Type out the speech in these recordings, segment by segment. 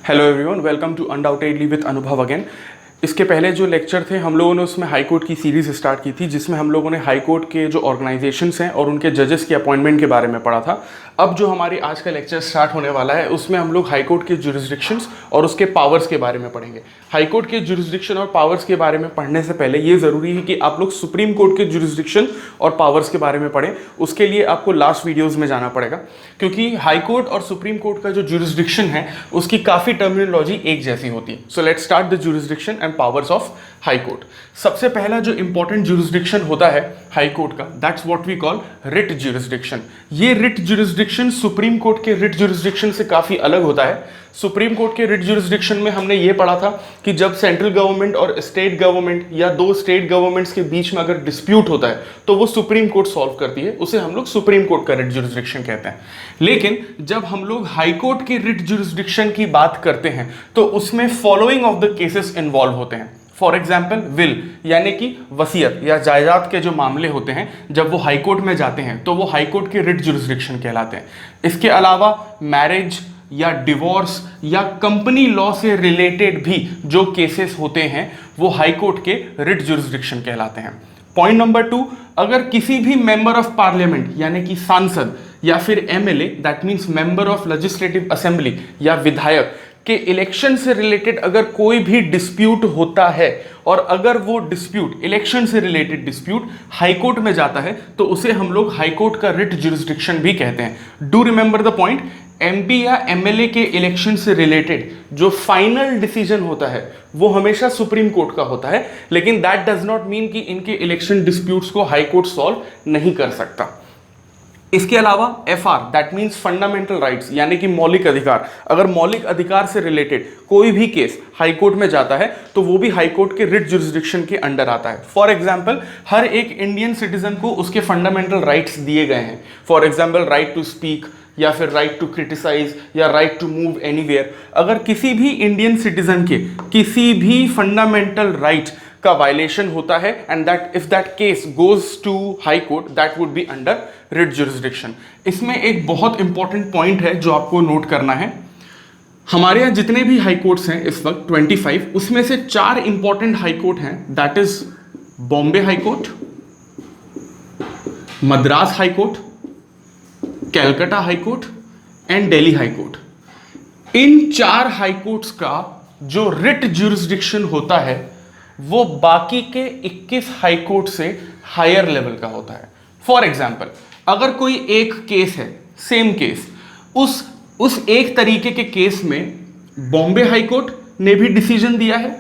Hello everyone, welcome to undoubtedly with Anubhav again. इसके पहले जो लेक्चर थे हम लोगों ने उसमें हाई कोर्ट की सीरीज़ स्टार्ट की थी, जिसमें हम लोगों ने हाई कोर्ट के जो ऑर्गेनाइजेशंस हैं और उनके जजेस की अपॉइंटमेंट के बारे में पढ़ा था। अब जो हमारी आज का लेक्चर स्टार्ट होने वाला है उसमें हम लोग हाई कोर्ट के जुरिस्डिक्शंस और उसके पावर्स के बारे में पढ़ेंगे। हाई कोर्ट के जुरिस्डिक्शन और पावर्स के बारे में पढ़ने से पहले ये ज़रूरी है कि आप लोग सुप्रीम कोर्ट के जुरिस्डिक्शन और पावर्स के बारे में पढ़ें। उसके लिए आपको लास्ट वीडियोज़ में जाना पड़ेगा, क्योंकि हाई कोर्ट और सुप्रीम कोर्ट का जो जुरिस्डिक्शन है उसकी काफ़ी टर्मिनोलॉजी एक जैसी होती है। So let's start the jurisdiction and powers of high court. सबसे पहला जो इंपॉर्टेंट जुरिस्डिक्शन होता है हाई कोर्ट का, that's what we call writ jurisdiction. ये रिट जुरिस्डिक्शन सुप्रीम कोर्ट के रिट जुरिस्डिक्शन से काफ़ी अलग होता है। सुप्रीम कोर्ट के रिट जुरिस्डिक्शन में हमने ये पढ़ा था कि जब सेंट्रल गवर्नमेंट और स्टेट गवर्नमेंट या दो स्टेट गवर्नमेंट्स के बीच में अगर डिस्प्यूट होता है तो वो सुप्रीम कोर्ट सॉल्व करती है, उसे हम लोग सुप्रीम कोर्ट का रिट जुरिस्डिक्शन कहते हैं। लेकिन जब हम लोग हाई कोर्ट के रिट जुरिस्डिक्शन की बात करते हैं तो उसमें following of the cases involve होते हैं। फॉर एग्जाम्पल विल, यानी कि वसीयत या जायदाद के जो मामले होते हैं जब वो हाई कोर्ट में जाते हैं तो वो हाई कोर्ट के रिट जुरिस्डिक्शन कहलाते हैं। इसके अलावा मैरिज या डिवोर्स या कंपनी लॉ से रिलेटेड भी जो केसेस होते हैं वो हाई कोर्ट के रिट जुरिस्डिक्शन कहलाते हैं। पॉइंट नंबर 2, अगर किसी भी मेंबर ऑफ पार्लियामेंट यानी कि सांसद या फिर MLA, that means member of legislative assembly या विधायक के इलेक्शन से रिलेटेड अगर कोई भी डिस्प्यूट होता है और अगर वो डिस्प्यूट इलेक्शन से रिलेटेड डिस्प्यूट हाई कोर्ट में जाता है तो उसे हम लोग हाई कोर्ट का रिट जुरिस्डिक्शन भी कहते हैं। Do remember the point, MP या एमएलए के इलेक्शन से रिलेटेड जो फाइनल डिसीजन होता है वो हमेशा सुप्रीम कोर्ट का होता है, लेकिन दैट डज नॉट मीन कि इनके इलेक्शन डिस्प्यूट्स को हाई कोर्ट सॉल्व नहीं कर सकता। इसके अलावा FR, that means fundamental rights, यानी कि मौलिक अधिकार, अगर मौलिक अधिकार से रिलेटेड कोई भी केस हाई कोर्ट में जाता है तो वो भी हाई कोर्ट के रिट जुरिस्डिक्शन के अंडर आता है। फॉर एग्जांपल, हर एक इंडियन सिटीजन को उसके फंडामेंटल राइट्स दिए गए हैं। For example, right to speak या फिर राइट टू क्रिटिसाइज या राइट टू मूव एनीवेयर। अगर किसी भी इंडियन सिटीजन के किसी भी फंडामेंटल राइट का वायलेशन होता है and that if that case goes to high court, that would be under writ jurisdiction. इसमें एक बहुत इंपॉर्टेंट पॉइंट है जो आपको नोट करना है। हमारे यहाँ जितने भी हाई कोर्ट्स हैं इस वक्त 25, उसमें से 4 इंपॉर्टेंट हाई कोर्ट हैं, that is Bombay high court, Madras high court, Calcutta high court and Delhi high court. In 4 high courts का जो रिट जुरिस्डिक्शन होता है वो बाकी के 21 हाई कोर्ट से हायर लेवल का होता है। फॉर एग्जाम्पल, अगर कोई एक केस है, सेम केस, उस एक तरीके के केस में बॉम्बे हाई कोर्ट ने भी डिसीजन दिया है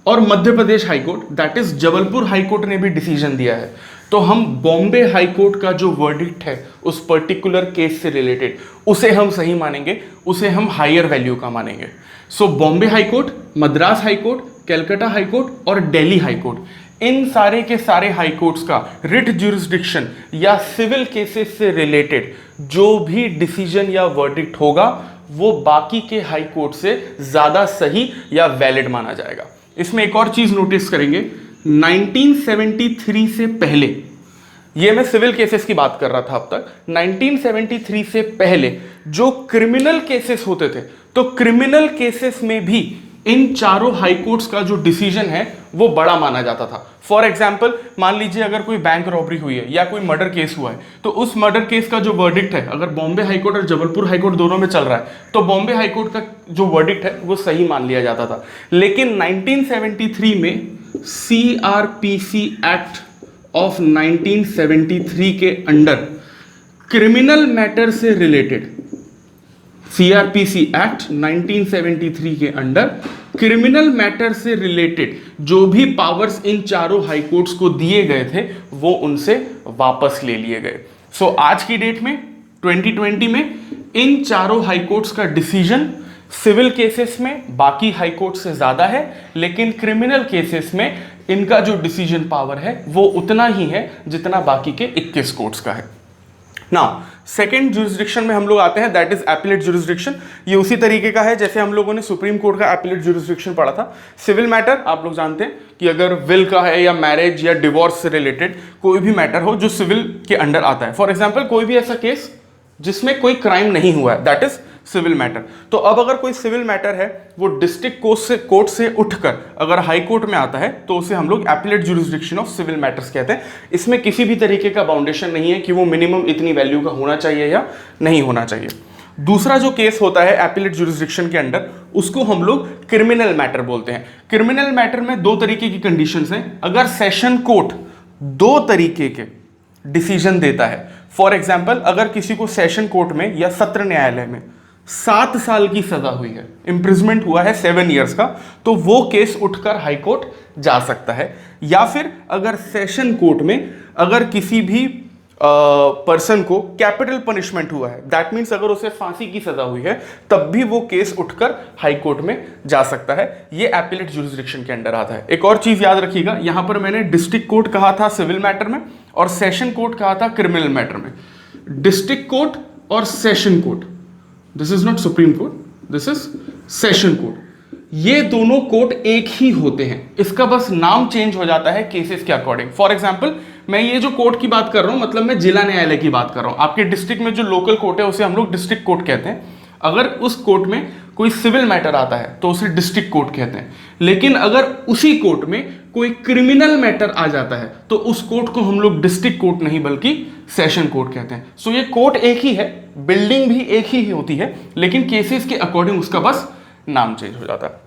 और Madhya Pradesh high court, that is Jabalpur high court ने भी डिसीजन दिया है, तो हम बॉम्बे हाई कोर्ट का जो वर्डिक्ट है उस पर्टिकुलर केस से रिलेटेड उसे हम सही मानेंगे, उसे हम हायर वैल्यू का मानेंगे। So Bombay high court, Madras high court, Calcutta high court और दिल्ली हाई कोर्ट, इन सारे के सारे हाई कोर्ट्स का रिट जुरिस्डिक्शन या सिविल केसेस से रिलेटेड जो भी डिसीजन या वर्डिक्ट होगा वो बाकी के हाई कोर्ट से ज्यादा सही या वैलिड माना जाएगा। इसमें एक और चीज नोटिस करेंगे, 1973 से पहले, ये मैं सिविल केसेस की बात कर रहा था अब तक, 1973 से पहले जो क्रिमिनल केसेस होते थे तो क्रिमिनल केसेस में भी इन चारों हाई कोर्ट्स का जो डिसीजन है वो बड़ा माना जाता था। फॉर एग्जाम्पल, मान लीजिए अगर कोई बैंक रॉबरी हुई है या कोई मर्डर केस हुआ है तो उस मर्डर केस का जो वर्डिक्ट है, अगर बॉम्बे हाई कोर्ट और जबलपुर हाई कोर्ट दोनों में चल रहा है तो बॉम्बे हाई कोर्ट का जो वर्डिक्ट है वो सही मान लिया जाता था। लेकिन 1973 में CRPC एक्ट ऑफ 1973 के अंडर क्रिमिनल मैटर से रिलेटेड, CRPC एक्ट 1973 के अंडर क्रिमिनल मैटर से रिलेटेड जो भी पावर्स इन चारों हाई कोर्ट्स को दिए गए थे वो उनसे वापस ले लिए गए। सो आज की डेट में 2020 में इन चारों हाई कोर्ट्स का डिसीजन सिविल केसेस में बाकी हाई कोर्ट से ज्यादा है, लेकिन क्रिमिनल केसेस में इनका जो डिसीजन पावर है वो उतना ही है जितना बाकी के 21 कोर्ट्स का है। नाउ सेकेंड जुरिस्डिक्शन में हम लोग आते हैं, दैट इज एपिलेट जुरिस्डिक्शन। ये उसी तरीके का है जैसे हम लोगों ने सुप्रीम कोर्ट का एपिलेट जुरिस्डिक्शन पढ़ा था। सिविल मैटर आप लोग जानते हैं कि अगर विल का है या मैरिज या डिवोर्स से रिलेटेड कोई भी मैटर हो जो सिविल के अंडर आता है। फॉर एग्जाम्पल, कोई भी ऐसा केस जिसमें कोई क्राइम नहीं हुआ है, दैट इज सिविल मैटर। तो अब अगर कोई सिविल मैटर है वो डिस्ट्रिक्ट कोर्ट से उठकर अगर हाई कोर्ट में आता है तो उसे हम लोग appellate jurisdiction of civil matters कहते हैं। इसमें किसी भी तरीके का बाउंडेशन नहीं है कि वो मिनिमम इतनी वैल्यू का होना चाहिए या नहीं होना चाहिए। दूसरा जो केस होता है एपीलेट ज्यूरिसडिक्शन के अंडर, उसको हम लोग क्रिमिनल मैटर बोलते हैं। क्रिमिनल मैटर में दो तरीके की कंडीशंस हैं। अगर सेशन कोर्ट दो तरीके के डिसीजन देता है, फॉर एग्जाम्पल अगर किसी को सेशन कोर्ट में या सत्र न्यायालय में 7 साल की सजा हुई है, इम्प्रिजमेंट हुआ है 7 ईयर्स का, तो वो केस उठकर हाई कोर्ट जा सकता है। या फिर अगर सेशन कोर्ट में अगर किसी भी पर्सन को कैपिटल पनिशमेंट हुआ है, दैट मीन्स अगर उसे फांसी की सजा हुई है, तब भी वो केस उठकर हाई कोर्ट में जा सकता है। ये एपीलेट ज्यूरिसडिक्शन के अंडर आता है। एक और चीज याद रखिएगा, यहां पर मैंने डिस्ट्रिक्ट कोर्ट कहा था सिविल मैटर में और सेशन कोर्ट कहा था क्रिमिनल मैटर में। डिस्ट्रिक्ट कोर्ट और session court, this is not supreme court, this is session court, ये दोनों कोर्ट एक ही होते हैं। इसका बस नाम चेंज हो जाता है केसेस के अकॉर्डिंग। फॉर एग्जांपल मैं ये जो कोर्ट की बात कर रहा हूं, मतलब मैं जिला न्यायालय की बात कर रहा हूं। आपके डिस्ट्रिक्ट में जो लोकल कोर्ट है उसे हम लोग डिस्ट्रिक्ट कोर्ट कहते हैं। अगर उस कोर्ट में कोई सिविल मैटर आता है तो उसे डिस्ट्रिक्ट कोर्ट कहते हैं। लेकिन अगर उसी कोर्ट में कोई क्रिमिनल मैटर आ जाता है तो उस कोर्ट को हम लोग डिस्ट्रिक्ट कोर्ट नहीं बल्कि सेशन कोर्ट कहते हैं। सो ये कोर्ट एक ही है, बिल्डिंग भी एक ही होती है, लेकिन केसेस के अकॉर्डिंग उसका बस नाम चेंज हो जाता है।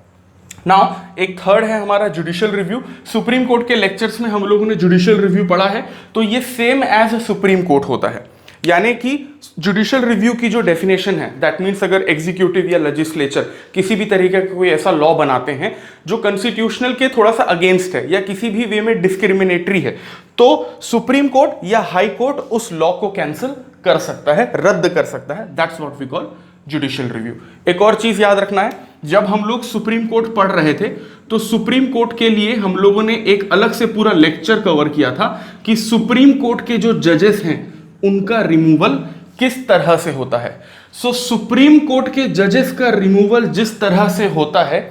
नाउ एक थर्ड है हमारा जुडिशियल रिव्यू। सुप्रीम कोर्ट के लेक्चर्स में हम लोगों ने जुडिशियल रिव्यू पढ़ा है, तो ये सेम एज सुप्रीम कोर्ट होता है। यानी कि जुडिशियल रिव्यू की जो डेफिनेशन है, दैट मीन्स अगर एग्जीक्यूटिव या लेजिस्लेचर किसी भी तरीके का कोई ऐसा लॉ बनाते हैं जो कॉन्स्टिट्यूशनल के थोड़ा सा अगेंस्ट है या किसी भी वे में डिस्क्रिमिनेटरी है, तो सुप्रीम कोर्ट या हाई कोर्ट उस लॉ को कैंसिल कर सकता है, रद्द कर सकता है। That's what we call judicial review. एक और चीज याद रखना है, जब हम लोग सुप्रीम कोर्ट पढ़ रहे थे तो सुप्रीम कोर्ट के लिए हम लोगों ने एक अलग से पूरा लेक्चर कवर किया था कि सुप्रीम कोर्ट के जो जजेस हैं उनका रिमूवल किस तरह से होता है। सो सुप्रीम कोर्ट के जजेस का रिमूवल जिस तरह से होता है,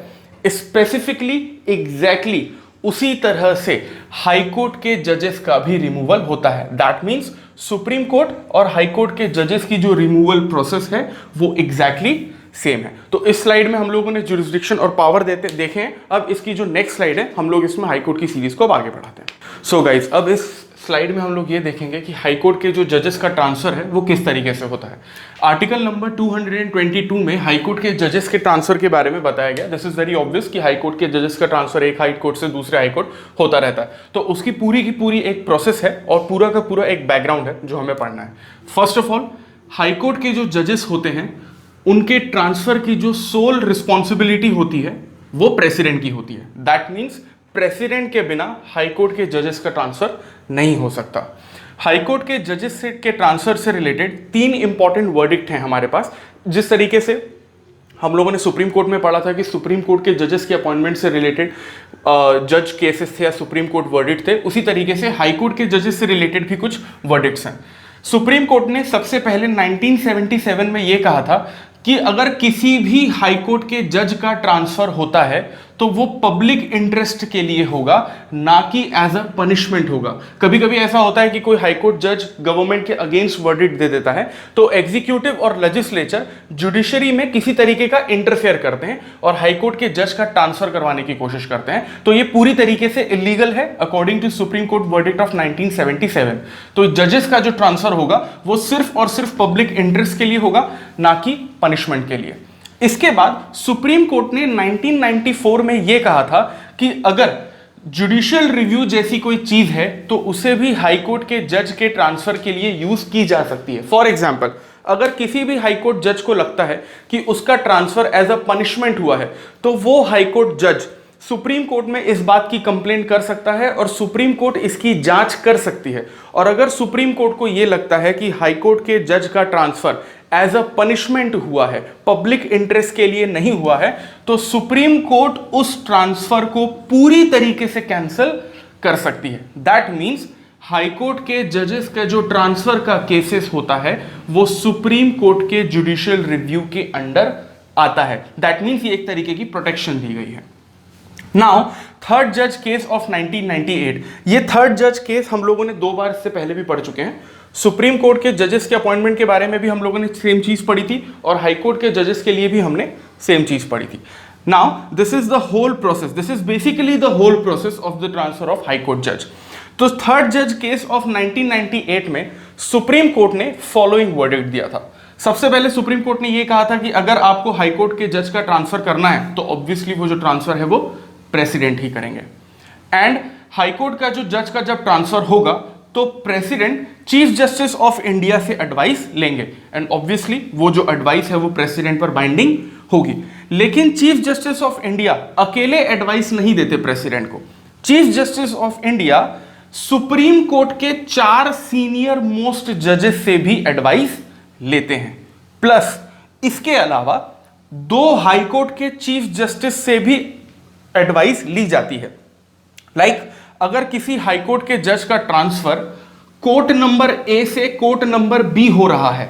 स्पेसिफिकली एग्जैक्टली उसी तरह से हाई कोर्ट के जजेस का भी रिमूवल होता है। दैट मीन्स सुप्रीम कोर्ट और हाई कोर्ट के जजेस की जो रिमूवल प्रोसेस है वो एग्जैक्टली सेम है। तो इस स्लाइड में हम लोगों ने जुरिस्डिक्शन और पावर देखे हैं। अब इसकी जो नेक्स्ट स्लाइड है हम लोग इसमें हाई कोर्ट की सीरीज को अब आगे बढ़ाते हैं। सो गाइज, अब इस स्लाइड में हम लोग ये देखेंगे कि हाई कोर्ट के जो जजेस का ट्रांसफर है वो किस तरीके से होता है। आर्टिकल नंबर 222 में हाई कोर्ट के जजेस के ट्रांसफर के बारे में बताया गया। दिस इज वेरी ऑब्वियस कि हाई कोर्ट के जजेस का ट्रांसफर एक हाई कोर्ट से दूसरे हाई कोर्ट होता रहता है। तो उसकी पूरी की पूरी एक प्रोसेस है और पूरा का पूरा एक बैकग्राउंड है जो हमें पढ़ना है। First of all, high court के जो जजेस होते हैं उनके ट्रांसफर की जो सोल रिस्पॉन्सिबिलिटी होती है वो प्रेसिडेंट की होती है। दैट मीन्स प्रेसिडेंट के बिना हाई कोर्ट के जजेस का ट्रांसफर नहीं हो सकता। हाई कोर्ट के जजेस के ट्रांसफर से रिलेटेड 3 इंपॉर्टेंट वर्डिक्ट हैं हमारे पास। जिस तरीके से हम लोगों ने सुप्रीम कोर्ट में पढ़ा था कि सुप्रीम कोर्ट के जजेस के अपॉइंटमेंट से रिलेटेड जज केसेस थे या सुप्रीम कोर्ट वर्डिक्ट थे, उसी तरीके से हाई कोर्ट के जजेस से रिलेटेड भी कुछ वर्डिक्ट्स हैं। सुप्रीम कोर्ट ने सबसे पहले 1977 में यह कहा था कि अगर किसी भी हाई कोर्ट के जज का ट्रांसफर होता है तो वो पब्लिक इंटरेस्ट के लिए होगा, ना कि एज अ पनिशमेंट होगा। कभी कभी ऐसा होता है कि कोई हाई कोर्ट जज गवर्नमेंट के अगेंस्ट वर्डिक्ट दे देता है तो एग्जीक्यूटिव और लेजिस्लेचर जुडिशरी में किसी तरीके का इंटरफेयर करते हैं और हाई कोर्ट के जज का ट्रांसफर करवाने की कोशिश करते हैं। तो ये पूरी तरीके से इलीगल है according to supreme court verdict of 1977। तो जजेस का जो ट्रांसफर होगा वो सिर्फ और सिर्फ पब्लिक इंटरेस्ट के लिए होगा, ना कि पनिशमेंट के लिए। इसके बाद सुप्रीम कोर्ट ने 1994 में यह कहा था कि अगर जुडिशियल रिव्यू जैसी कोई चीज है तो उसे भी हाई कोर्ट के जज के ट्रांसफर के लिए यूज की जा सकती है। फॉर एग्जाम्पल, अगर किसी भी हाई कोर्ट जज को लगता है कि उसका ट्रांसफर एज अ पनिशमेंट हुआ है तो वो हाई कोर्ट जज सुप्रीम कोर्ट में इस बात की कंप्लेंट कर सकता है और सुप्रीम कोर्ट इसकी जांच कर सकती है। और अगर सुप्रीम कोर्ट को यह लगता है कि हाई कोर्ट के जज का ट्रांसफर एज अ पनिशमेंट हुआ है, पब्लिक इंटरेस्ट के लिए नहीं हुआ है, तो सुप्रीम कोर्ट उस ट्रांसफर को पूरी तरीके से कैंसिल कर सकती है। दैट मीन्स हाई कोर्ट के जजेस का जो ट्रांसफर का केसेस होता है वो सुप्रीम कोर्ट के जुडिशियल रिव्यू के अंडर आता है। दैट मीन्स ये एक तरीके की प्रोटेक्शन दी गई है। नाउ थर्ड जज केस ऑफ 1998, ये थर्ड जज केस हम लोगों ने 2 बार इससे पहले भी पढ़ चुके हैं। सुप्रीम कोर्ट के जजेस के अपॉइंटमेंट के बारे में भी हम लोगों ने सेम चीज पढ़ी थी और हाई कोर्ट के जजेस के लिए भी हमने सेम चीज पढ़ी थी. Now this is the whole process, this is basically the whole process of the transfer of high court जज. तो थर्ड जज केस ऑफ 1998 में सुप्रीम कोर्ट ने फॉलोइंग वर्डिक्ट दिया था. सबसे पहले सुप्रीम कोर्ट ने यह कहा था कि अगर आपको हाई कोर्ट के जज का ट्रांसफर करना है तो ऑब्वियसली वो जो ट्रांसफर है वो प्रेसिडेंट ही करेंगे. एंड हाई कोर्ट का जो जज का जब ट्रांसफर होगा तो president chief justice of India से एडवाइस लेंगे एंड ऑब्वियसली वो जो एडवाइस है वो प्रेसिडेंट पर बाइंडिंग होगी. लेकिन चीफ जस्टिस ऑफ इंडिया अकेले एडवाइस नहीं देते प्रेसिडेंट को. Chief justice of India supreme court के 4 सीनियर मोस्ट जजेस से भी एडवाइस लेते हैं. प्लस इसके अलावा 2 हाई कोर्ट के चीफ जस्टिस से भी एडवाइस ली जाती है. लाइक अगर किसी हाई कोर्ट के जज का ट्रांसफर कोर्ट नंबर ए से कोर्ट नंबर बी हो रहा है,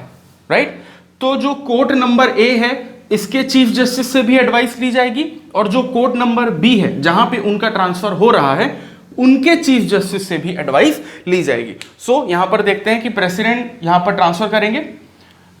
राइट, तो जो कोर्ट नंबर ए है इसके चीफ जस्टिस से भी एडवाइस ली जाएगी और जो कोर्ट नंबर बी है जहां पे उनका ट्रांसफर हो रहा है उनके चीफ जस्टिस से भी एडवाइस ली जाएगी. सो यहां पर देखते हैं कि प्रेसिडेंट यहां पर ट्रांसफर करेंगे,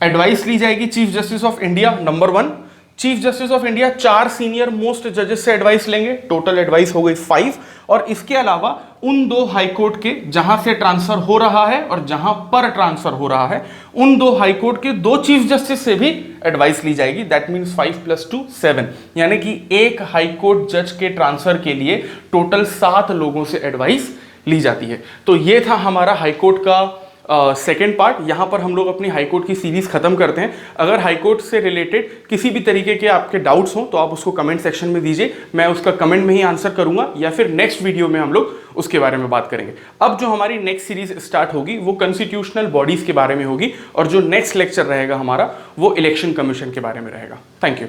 एडवाइस ली जाएगी chief justice of India. Number 1, chief justice of India 4 senior most जजेस से एडवाइस लेंगे, टोटल एडवाइस हो गई 5. और इसके अलावा उन 2 हाई कोर्ट के जहां से ट्रांसफर हो रहा है और जहां पर ट्रांसफर हो रहा है उन 2 हाई कोर्ट के 2 चीफ जस्टिस से भी एडवाइस ली जाएगी. दैट मींस 5 + 2 7, यानी कि एक हाई कोर्ट जज के ट्रांसफर के लिए टोटल 7 लोगों से एडवाइस ली जाती है. तो ये था हमारा हाई कोर्ट का सेकेंड पार्ट. यहाँ पर हम लोग अपनी हाई कोर्ट की सीरीज खत्म करते हैं. अगर हाई कोर्ट से रिलेटेड किसी भी तरीके के आपके डाउट्स हो तो आप उसको कमेंट सेक्शन में दीजिए, मैं उसका कमेंट में ही आंसर करूंगा या फिर नेक्स्ट वीडियो में हम लोग उसके बारे में बात करेंगे. अब जो हमारी नेक्स्ट सीरीज स्टार्ट होगी वो कॉन्स्टिट्यूशनल बॉडीज के बारे में होगी और जो नेक्स्ट लेक्चर रहेगा हमारा वो इलेक्शन कमीशन के बारे में रहेगा. Thank you.